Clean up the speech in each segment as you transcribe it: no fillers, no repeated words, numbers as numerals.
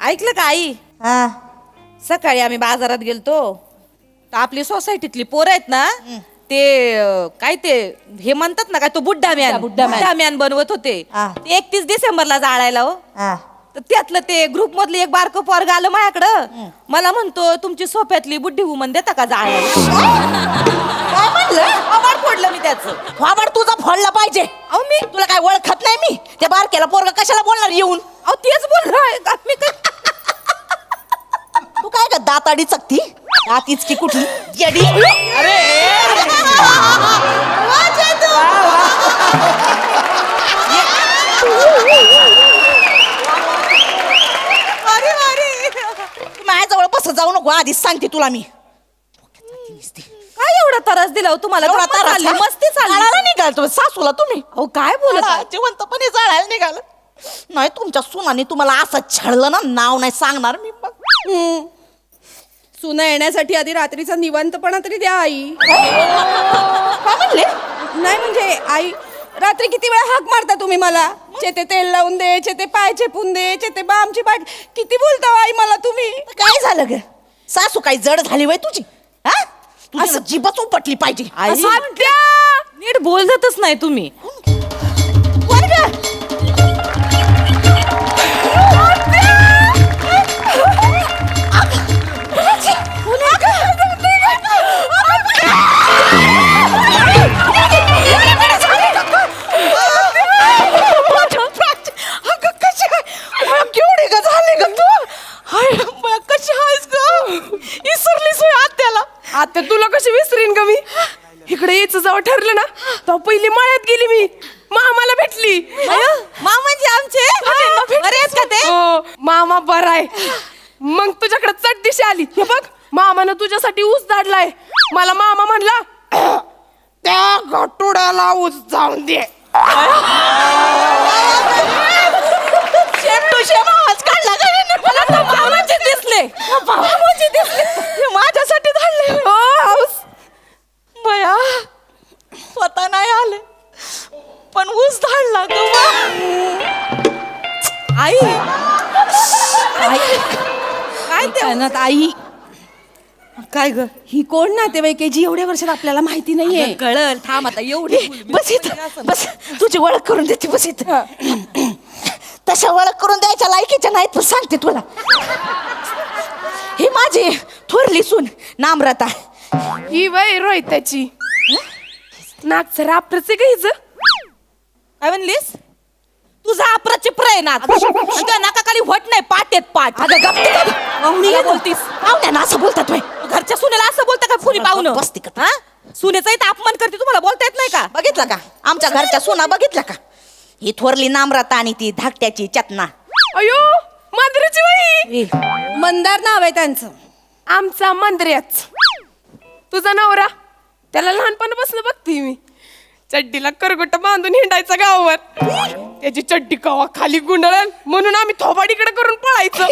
ऐकलं का आई? हा सकाळी आम्ही बाजारात गेलतो तर आपली सोसायटीतली पोरं आहेत ना ते काय ते हे म्हणतात ना काय तो बुड्ढा मॅन बनवत होते. हा. ते 31 डिसेंबरला जाळायला हो. हा तर त्यातलं ते ग्रुप मधलं एक बारकं पोरग आलं माझ्याकडं. मला म्हणतो तुमची सोफ्यातली बुड्ढी वुमन देता का जाळायला? काय म्हणलं? आवाड फोडलं मी त्याचं. फाबड तुझा फोडला पाहिजे. अहो मी तुला काय ओळखत नाही मी? त्या बारक्याला पोरगा कशाला बोलणार येऊन? अहो तेच बोललोय का मी तू काय का दाताडी चकती दातीच की कुठली येडी? अरे माझ्याजवळ बस जाऊ नको आधीच सांगते तुला मी. काय एवढा त्रास दिला हो तुम्हाला? एवढा गप्पा त्रास चालली, का? मस्ती चालली. जाळायला निघाल तुम्ही सासूला तुम्ही. अहो काय बोलत आहे? जिवंतपणे जाळायला निघाल. नाही तुमच्या सुनाने तुम्हाला असं छळलं ना नाव नाही सांगणार मी. सुना येण्यासाठी आधी रात्रीचा निवांतपणा तरी द्या आई. काय म्हणले? नाही म्हणजे आई रात्री किती वेळा हाक मारता तुम्ही मला? चेते तेल लावून दे, चेते पाय चेपून दे, चेते बामची पाय. किती बोलता हो आई मला तुम्ही? काय झालं ग? सासू काही जड झाली वय तुझी? हा तुझी असं- जीभच उपटली पाहिजे. आई, असं नीट बोलतच नाही तुम्ही. कोण ग? केवढी ग झाली ग तू? कशी आहेस ग? इसरलीस होय आत्याला? आता तुला कशी विसरीन ग मी? इकडे यायचं जेव्हा ठरलं ना तेव्हा पहिली मळ्यात गेली मी. मामाला भेटली. मामाजी आमचे बरे आहेत का ते? हो, मामा बरा आहे. मग तुझ्याकडे चट दिशी आली. हे बघ मामानं तुझ्यासाठी ऊस झाडलाय. मला मामा म्हणला त्या गटुड्याला ऊस जाऊन दे. शेम टू शेम आवाज काढला का हिने? मला तर मामाजी दिसले. मामाची दिसली. हे माझ्यासाठी धाडले. हो, हौस. बया स्वतः नाही आले पण ऊस धाडला ग. आई काय ते आई काय ग? ही कोण नातेवाईक आहे जी एवढ्या वर्षात आपल्याला माहिती नाहीये? कळल थांब आता एवढी बस इथं बस. तुझी ओळख करून देते बस इथं. तशा ओळख करून द्यायच्या लायकीच्या नाहीत पण सांगते तुला. ही माझी थोरली सून नामरता. ही वय रोहिताची नाक राप्रच आहे का हिचं? काय म्हणलीस? तुझा अप्रचिप्र आहे ना. तुझ्या नाकाखाली वट नाही पाट आहेत पाट. अगं गप्प का? मला बोलतीस पाहुण्यांना असं बोलतात वय. घरच्या सुनेला असं बोलता का कुणी पाहुणं? बसती का? हा? सुनेचाही तर अपमान करते तुम्हाला बोलता येत नाही का? बघितलं का आमच्या घरच्या सुना? बघितलं का? ही थोरली नामरता आणि ती धाकट्याची चतना. अयो मंदिराची वही. मंदार नाव आहे त्यांचं. आमचा मंदिराच. तुझा नवरा त्याला लहानपणापासून बघते मी. चड्डीला करगोट बांधून हिंडायचा गावावर. त्याची चड्डी कवा खाली गुंडळल म्हणून आम्ही थोबाडीकडे करून पळायचो.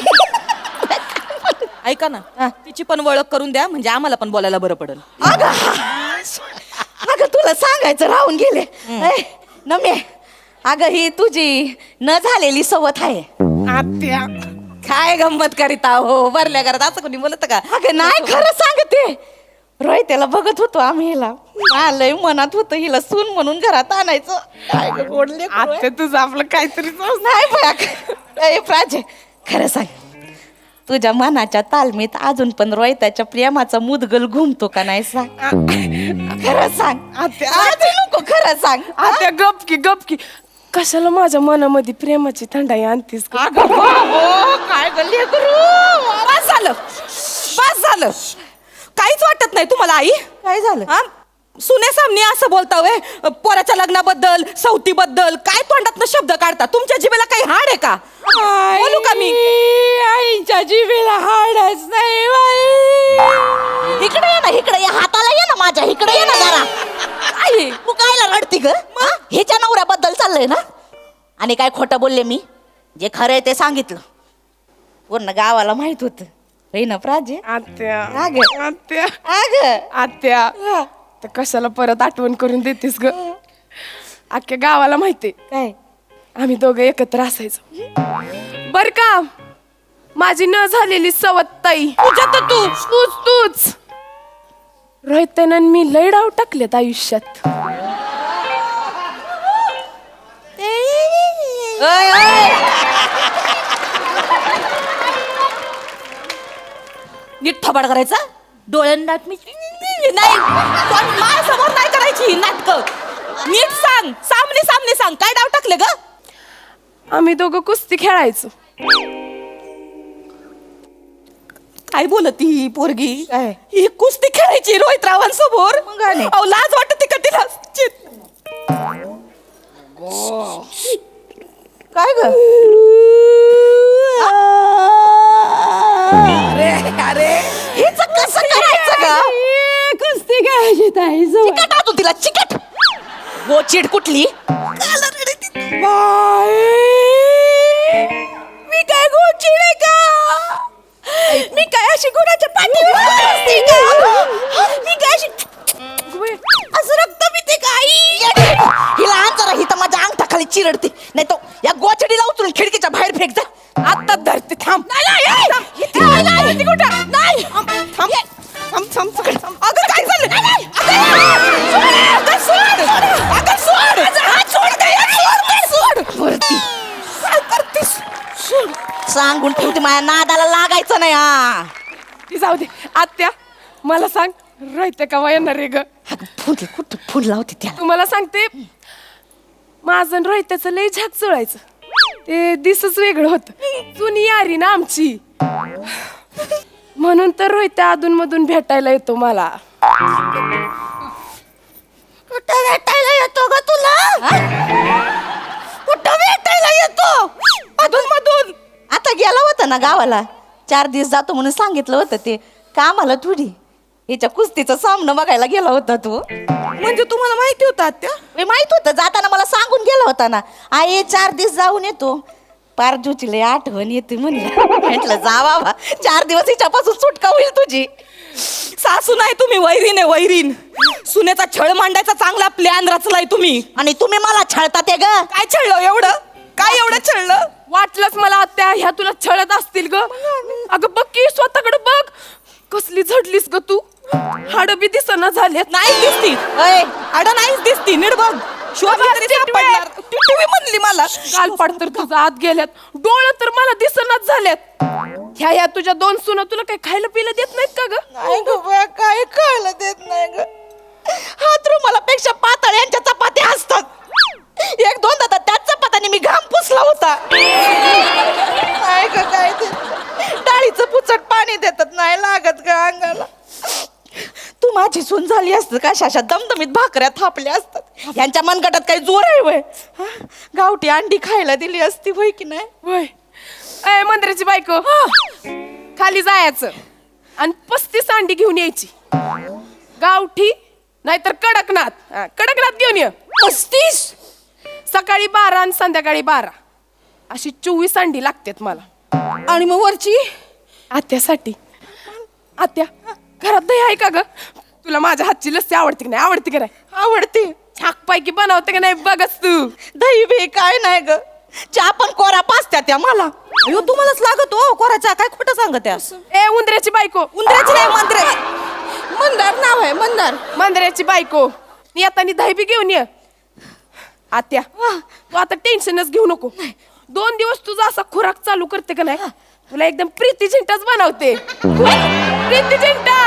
ऐका ना तिची पण ओळख करून द्या म्हणजे आम्हाला पण बोलायला बरं पडेल. अगं तुला सांगायचं राहून गेले. नम्या अगं ही तुझी न झालेली सवत आहे. आत्या काय गंमत करीता हो भरल्या घरात असं कोणी बोलत का? अगं नाही खरं सांगते. रोहित्याला बघत होतो आम्ही हिला. लय मनात होतं हिला सून म्हणून घरात आणायचं. काय गं गोड लेकरू आहे. आत्या तुझं आपलं काहीतरी नाही बघ प्राजे खरं सांग तुझ्या मनाच्या तालमीत अजून पण रोहिताच्या प्रेमाचा मुदगल घुमतो का नाही सांग? खरं सांग. आत्या नको खरं सांग. आत्या गपकी कशाला माझ्या मनामध्ये प्रेमाची थंडाई आणतीस का? अगं बाबो, काय गं लेकरू? बस झालं काहीच वाटत नाही तुम्हाला आई? काय झालं? हा? सुनेसामने असं बोलता वय पोराच्या लग्नाबद्दल सवतीबद्दल काय तोंडातनं शब्द काढता? तुमच्या जिभेला काही हाड आहे का? बोलू का मी? आईच्या जीवेला हाडच नाही बाई. इकडे ये ना इकडे ये. हाताला ये ना माझ्या इकडे ये ना जरा. आई तू कायला रडती ग? ह्याच्या नवऱ्याबद्दल चाललंय ना? आणि काय खोटं बोलले मी? जे खरंय ते सांगितलं. पूर्ण गावाला माहित होतं. होय ना प्राजे? आत्या अग आत्या अग आत्या तर कशाला परत आठवण करून देतेस ग? अख्ख्या गावाला माहिती काय? आम्ही दोघं एकत्र असायचो बर का. माझी न झालेली सवत्ताई तूच रोहितन मी लय डाव टाकलेत आयुष्यात. नीट थोबाड करायचा डोळ्यांना नाही माझ्यासमोर नाही करायची नाटक. नीट सांग, सामने सामने सांग, काय डाव टाकले ग? आम्ही दोघं कुस्ती खेळायचो. काय बोलत ही पोरगी? काय? ही कुस्ती खेळायची रोहितरावांसमोर? मग आणि? अहो लाज वाटते का तिला? काय ग? अरे हेच कसं करायचं ग? कुस्ती खेळायची ताई चिकट आतून तिला चिकट. गोचिड कुठली? मी काय गोचिड आहे का? मी काय अशी गुणाच्या पाठीवर बसते का? मी काय अशी असं रक्त पिते का आई? हिला आण जरा, ही तर माझ्या अंगठाखाली चिरडते. नाही तो या गोचडीला उचलून खिडकीच्या बाहेर फेक जा. आता धरते. थांब. नाही अगं काय झालं? अगं सोड. काय करतेस? सांगून ठेवते माझ्या नादाला लागायचं नाही. हा ती जाऊ दे. आत्या मला सांग रोहित केव्हा येणार रे ग? कुठं फुल लावते त्याला? तुम्हाला सांगते माझं आणि रोहित्याचं लय झाक जुळायचं. ते दिसच वेगळं होत. जुनी यारी ना आमची, म्हणून तर रोहित अधून मधून भेटायला येतो मला. कुठं भेटायला येतो ग तुला? कुठं भेटायला येतो? अधून मधून आता गेला होता ना गावाला, 4 दिवस जातो म्हणून सांगितलं होतं. ते कामाला थोडी हिच्या कुस्तीचा सामना बघायला गेला होता तू. म्हणजे तुम्हाला माहिती होतं आत्या? मी माहित होतं, जाताना मला सांगून गेला होता ना, आई 4 दिवस जाऊन येतो. पारजूची लय आठवण येते म्हणलं. म्हटलं जा बाबा, 4 दिवस हिच्यापासून सुटका होईल तुझी. सासू नाही तुम्ही, वैरीन आहे वैरीन. सुनेचा छळ मांडायचा चांगला प्लॅन रचलाय तुम्ही. आणि तुम्ही मला छळता ते ग. काय छळलं एवढं? काय एवढं छळलं? वाटलंच मला आत्या ह्या तुला छळत असतील ग. अगं बघ की स्वतःकडे बघ, कसली झडलीस ग तू. हाड बी दिसना झालेत. नाही दिसती. आड नाहीच दिसती. नीट बघ. शोध तरी सापडणार. टिटवी म्हणली मला. गालपाड तर तुझा आत गेल्यात, डोळं तर मला दिसनाच झाल्यात. ह्या तुझ्या 2 सुना तुला काही खायला पिलं देत नाहीत का ग? नाही ग बा, काय कळलं देत नाही ग. हात रुमालापेक्षा पातळ यांच्या चपात्या असतात. 1-2 तर त्याच चपात्याने मी घाम पुसला होता. काय ग काय ते डाळीचं पुचट पाणी देतात, नाही लागत ग अंगाला. तू माझी सून झाली असत का शाशा दमदमीत भाकऱ्या थापल्या असतात. यांच्या मनगटात काही जोर आहे वय? गावठी अंडी खायला दिली असती वय की नाही? वय ए मंदिराची बायको, खाली जायचं आणि 35 अंडी घेऊन यायची. गावठी नाहीतर कडकनाथ. कडकनाथ घेऊन ये. 35. सकाळी 12 आणि संध्याकाळी 12 अशी 24 अंडी लागतात मला. आणि मग वरची आत्यासाठी. आत्या घरात दही आहे का ग? तुला माझ्या हातची लस्सी आवडते की नाही? आवडते की नाही? आवडते. छाकपैकी बनवते का नाही बघच तू. दही बी काय नाही ग, चहा पण कोरा पाचत्या त्या मला. अयो तुम्हालाच लागत हो कोराचा. काय खोटं सांगत आहे? ए उंदऱ्याची बायको. उंदराची नाही, मंदार नाव आहे, मंदार. मंदिराची बायको येतानी दही बी घेऊन ये. आत्या तू आता टेन्शनच घेऊ नको. 2 दिवस तुझा असा खुराक चालू करते का नाही, तुला एकदम प्रीती झिंटाच बनवते. प्रीती झिंटा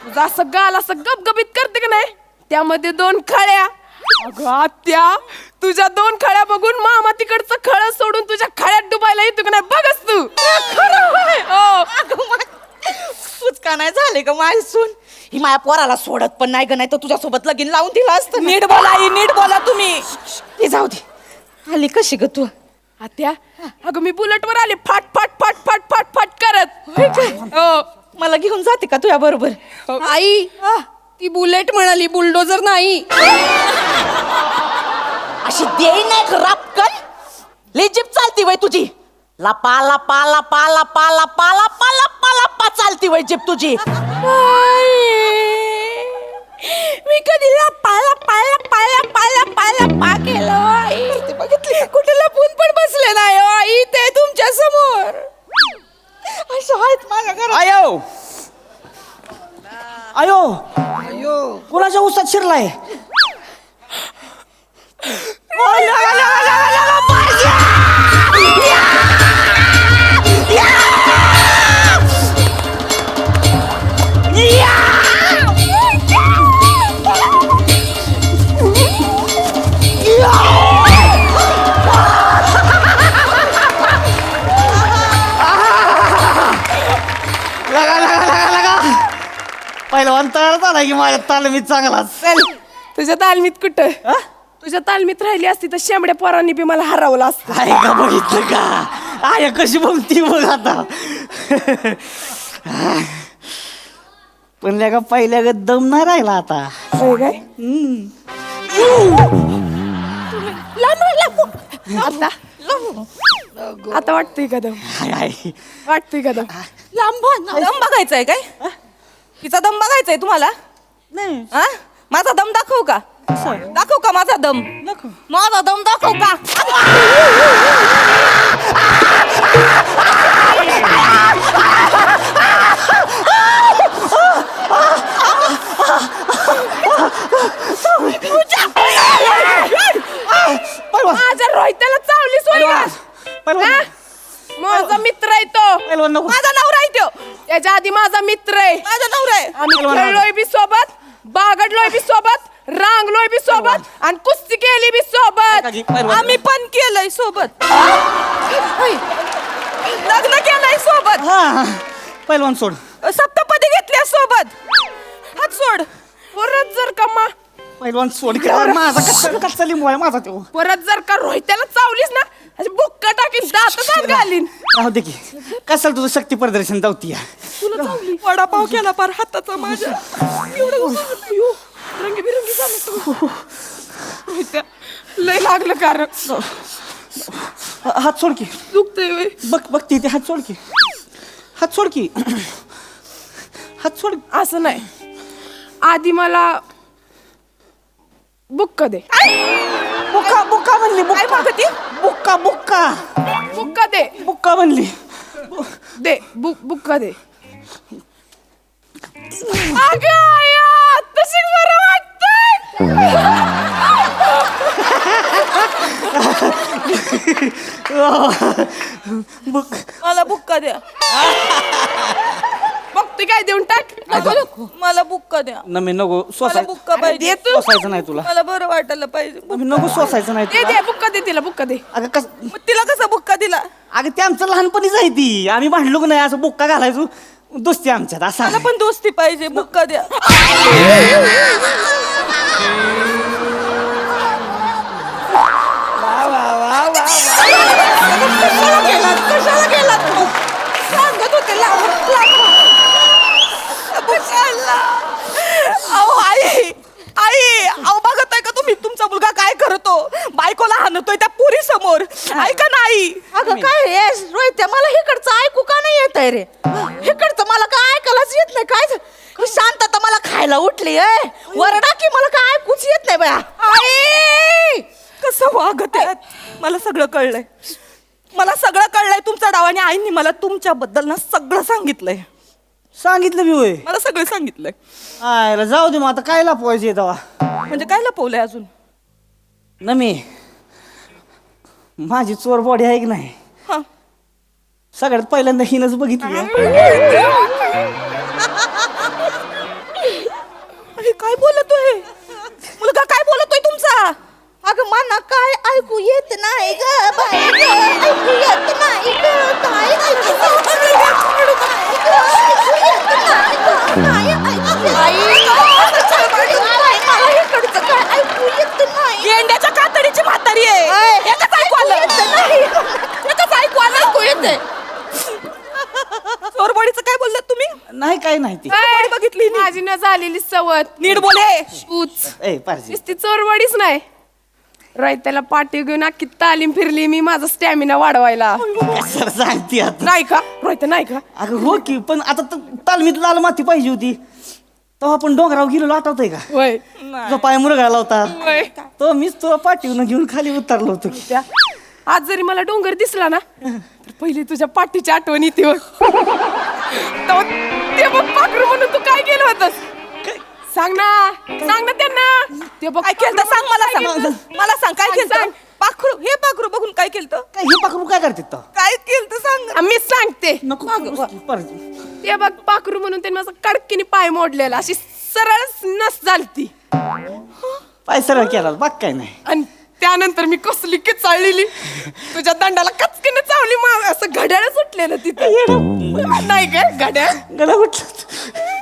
तुझा असं गाल असं गबगबीत करते का नाही, त्यामध्ये 2 खळ्या. अगं आत्या तुझ्या 2 खळ्या बघून मामा तिकडचं खळ सोडून तुझ्या खळ्यात डुबायला येतो का नाही बघच तू. सुचका नाही झाले ग माझी सून. ही माझ्या पोराला सोडत पण नाही ग, नाही तर तुझ्यासोबत लगीन लावून दिलं असतं. नीट बोला आई, नीट बोला तुम्ही. ती जाऊ दे. आली कशी ग तू? आत्या अगं मी बुलेटवर आले फाट फाट फाट फाट फाट फाट करत. मला घेऊन जाते का तुझ्या बरोबर? आई ती बुलेट म्हणाली, बुलडोजर नाही. अशी देई नाही रापकन. लय जीप चालती वय तुझी. लपा लपा लपा लपा लपा लपा लपा लपा चालती वय जीप तुझी. मी कधी लपायला पायला पायला पायला पायला पा केलं आई. कुठे लपून पण बसले नाही हो आई, ते तुमच्या समोर असं आहेत माझ्या घरात. आयो आयो कोणाच्या उसात शिरलाय? पहिलवान तयार झाला की माझ्या तालमीत चांगलाच. तुझ्या तालमीत कुठं तुझ्या तालमीत राहिली असती तर शेंबड्या पोरांनी बी मला हरवलं असतं. आहे का बघितलं का? आहे कशी बोलती बघ आता. पण का पहिल्या ग दम नाही राहिला आता. होय काय आता आता वाटतंय का दम? हाय, हाय. वाटतंय का दम? लांब दम बघायचाय काय? तिचा दम बघायचाय तुम्हाला? नाही हा? माझा दम दाखवू का? दाखवू का माझा दम? माझा दम दाखवू का? माझ्या रोहित्याला चावली सोडला. पहिलवान माझा मित्र आहे तो. पहिलवान नको. माझा नवरा आहे तो. त्याच्या आधी माझा मित्र आहे. माझा नवरा आहे. आम्ही पहिलवान खेळलोय बी सोबत, बागडलोय बी सोबत, रांगलोय बी सोबत आणि कुस्ती केली बी सोबत. काकी, पहिलवान. आम्ही पण केलंय सोबत. लग्न केलंय सोबत. हा पहिलवान सोड. सप्तपदी घेतल्या सोबत. हात सोड. परत जर का पहिलवान सोड की. अरे माझा कच्चा लिंबू आहे माझा तो. परत जर का रोहित्याला चावलीस ना अशी बुक्का टाकीन, दातात घालीन. राहू दे की. कशाला तुझं शक्ती प्रदर्शन जाऊती. तुला चावली. वडापाव केला पार हाताचा माझ्या. रंगीबिरंगी झालं सगळं. रोहित्या, लय लागलं कारण. हात सोड की. दुखतंय वय. बघ बघ ते हात सोड की. हात सोड की. हात सोड. असं नाही, आधी मला बुक्का दे. बुक्का बुक्का म्हणली. काय बुक्का मागती? बुक्का बुक्का बुक्का दे. बुक्का म्हणली. दे बुक्का दे. अगं आया, तशी बरं वाटतंय. बुक मला बुक्का द्या. बघ तू काय देऊन टाक. नको नको, मला बुक्का द्या. नमी नको मला सोसाय बुक्का पाहिजे. दे तू. सोसायचं नाही तुला. मला बरं वाटायला पाहिजे. नमी नको सोसायचं नाही दे तुला. दे बुक्का दे तिला, बुक्का दे. अगं कस मग तिला कसा बुक्का दिला? अगं ते आमचं लहानपणीच आहे ती. आम्ही भांडलो की नाही असं बुक्का घालायचो. दोस्ती आमच्यात असं मला आहे. पण दोस्ती पाहिजे. बुक्का द्या. कशाला गेलात मग? सांगत होते आई अहो बघत आहे का तुम्ही तुमचा मुलगा काय करतो? बायकोला हाणतोय त्या पुरी समोर. ऐका नाही. अगं काय रे रोहित्या, मला इकडचं ऐकू का नाही येत आहे रे? इकडचं मला काय ऐकायलाच येत नाही. काय शांतता मला खायला उठली आहे. वरडा की मला काय ऐकूच येत नाही बाया. आई कसं वागत आहे? मला सगळं कळलंय. मला सगळं कळलंय तुमचा डाव. आणि आईने मला तुमच्याबद्दल ना सगळं सांगितलंय. सांगितलं मी होय. मला सगळं सांगितलंय. आयला जाऊ दे मग आता काय लपवायचे तेव्हा. म्हणजे काय लपवलंय अजून? नमी माझी चोर बॉडी आहे की नाही, हा. सगळ्यात पहिल्यांदा हिनच बघितली. अरे काय बोलतोय मुलगा? काय बोलतोय तुमचा? अगं मना काय ऐकू येत नाही ग बाई ग, ऐकू येत नाही ग, काय ऐकू येत नाही ग, ऐकू येत नाही ग, काय ऐकू मला इकडचं काय ऐकू येत नाही. गेंड्याच्या कातडीची म्हातारी आहे. एकच ऐकू आलं. एकच ऐकू आलं. ऐकू येते. चोरबडीचं काय बोललात तुम्ही? नाही काय नाही ती. चोरबडी बघितली नी? माझी न झालेली सवत. नीट बोले. तूच ए पारजी ती चोरवाडीच नाही. रोहित्याला पाठी घेऊन अख्खी तालीम फिरली मी माझा स्टॅमिना वाढवायला. कशाला सांगते आता नाही का रोहित्या, नाही का? अगं हो की, पण आता तालमीत लाल माती पाहिजे होती, तेव्हा आपण डोंगराव गेलो आठवतंय का? वय तुझा पाय मुरगाळला होता, वय. तो मीच तुला पाठीवून घेऊन खाली उतरलो होतो की. त्या आज जरी मला डोंगर दिसला ना तर पहिली तुझ्या पाठीची आठवण येते बघ. तेव्हा ते बघ पाखरू म्हणून तू काय केलं होतस? सांग ना त्यांना. ते बघ काय केलं सांग, मला काय सांग, केलं? मला सांग काय केलं? सांग. पाखरू, हे पाखरू बघून काय केलं? काय हे पाखरू काय करते तो? काय केलं सांग. मी सांगते. नको परत. ते बघ पाखरू म्हणून त्यांनी माझा कडकीने पाय मोडलेला, अशी सरळच नस झालती. पाय सरळ केला बाग काय नाही. आणि त्यानंतर मी कसली की चाललेली तुझ्या दंडाला कचकीने चावली. असं घड्याळ सुटलेलं तिथं. नाही काय घड्याळ गला उठला.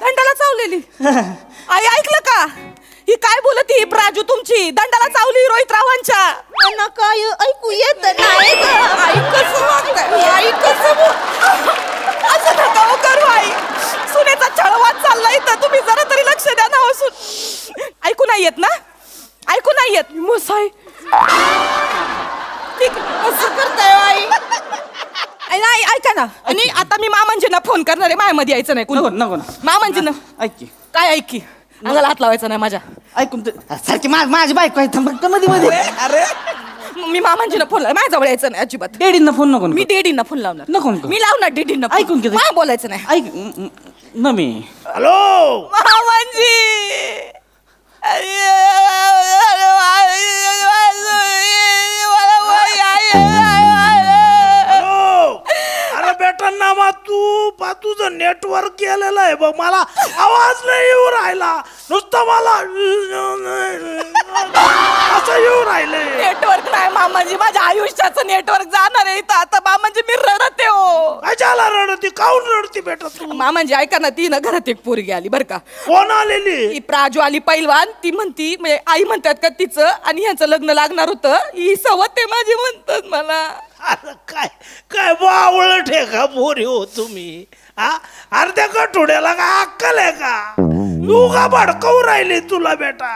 दंडाला चावलेली. आई ऐकलं का? ही काय बोलत ही प्राजू तुमची? दंडाला चावली रोहित रावांच्या. मला काय ऐकू येत नाही ग. आई कसं वागताय? आई कसं असं नका हो करू आई. सुनेचा छळवाद चालला इथं, तुम्ही जरा तरी लक्ष द्या ना. ऐकू नाही येत ना? ऐकू नाही येत? मसाई कसं करताय आई? नाही ऐका ना. आणि आता मी मामांजींना फोन करणार आहे. मायामध्ये यायचं नाही नको कोणी. नको ना. मामांजींना ऐक की, काय ऐक की, अंगाला हात लावायचा नाही माझ्या. ऐकून सारखी माझी बायको आहे थांब मध्ये मध्ये. अरे मी मामांजींना फोन लावला, माझ्याजवळ यायचं नाही अजिबात. डॅडींना फोन नको मी डेडींना फोन लावणार. नको नको. मी लावणार डेडींना. ऐकून घे. मला बोलायचं नाही. ऐक न मी. हॅलो मामांजी हॅलो अरे बेटा नामा तू तुझं नेटवर्क केलेलं आहे बघ, मला आवाज नाही येऊ राहिला, नुसतं मला असं येऊ राहिलंय. नेटवर्क नाही मामांजी, माझ्या आयुष्याचं नेटवर्क जाणार आहे इथं आता. मामांजी मी रडते हो. कशाला रडती, काऊन रडती बेटा तू? मामांजी ऐका ना, ती ना घरात एक पोरगी आली बरं का. कोण आलेली? ती प्राजू आली पैलवान. ती म्हणती म्हणजे आई म्हणतात का तिचं आणि ह्याचं लग्न लागणार होतं. ही सवत ते माझी म्हणतात मला. अरे काय काय बावळ ठेका पोरी हो तुम्ही. हा अर्ध्या कठोड्याला काय अक्कल आहे का? तू का भडकवू राहिली तुला बेटा?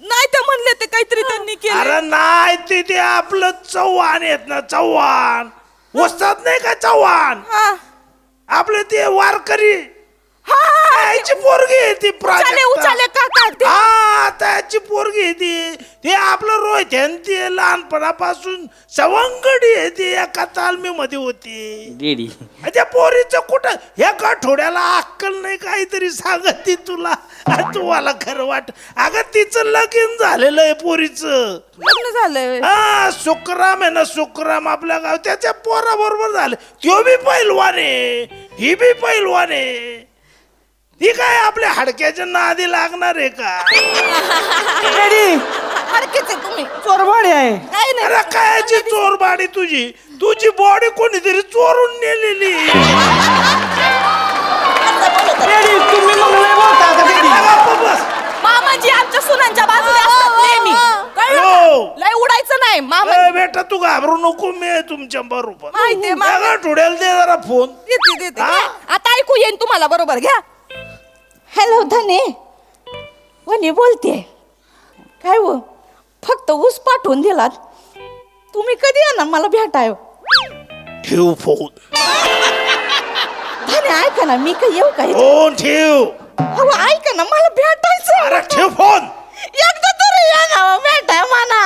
नाही ते म्हणले ते काहीतरी त्यांनी केलं. अरे नाही ते आपलं चव्हाण आहेत ना, चव्हाण वस्तात नाही का चव्हाण, हा. आपले ते वारकरी त्याची पोरगी आहे ती उचाले उचाले काका ते. हा त्याची पोरगी आहे ती. ते आपलं रोहित आहे, ती लहानपणापासून सवंगडी आहे, ती एका तालमीमध्ये होती. डॅडी त्या पोरीचं कुठं ह्या कठोड्याला अक्कल नाही, काहीतरी सांगत ती तुला. तुम्हाला खरं वाट? अगं तिचं लगीन झालेलं आहे पोरीचं. लग्न झालंय. हा सुखराम आहे ना, सुखराम आपल्या गाव, त्याच्या पोराबरोबर झालं. तो बी पैलवान आहे, ही बी पैलवान आहे. ती काय आपल्या हाडक्याच्या नादी लागणार आहे का? डॅडी हरकेच आहे तुम्ही. चोरबाडी आहे. काय नाही. अरे कायची चोरबाडी तुझी बॉडी कोणीतरी चोरून नेलेली. डॅडी तुम्ही मग लय बोलता का डॅडी? अगं बस. मामाजी आमच्या सुनांच्या बाजूला असतात नेहमी. कळलं का? हो. लय उडायचं नाही मामा. ए, बेटा तू घाबरू नको, मी आहे तुमच्या बरोबर. माहितीये मामा. अगं ठोड्याला दे जरा फोन. देते. हा? आता ऐकू येईन तुम्हाला बरोबर. घ्या. हॅलो धने, वनी बोलते. काय हो, फक्त ऊस पाठवून दिलात. तुम्ही कधी येणार मला भेटाय? ठेव फोन. धने ऐका ना, मी काय येऊ काय? फोन ठेव. अहो ऐका ना, मला भेटायचं. अरे ठेव फोन. एकदा तरी या ना भेटाय म्हणा.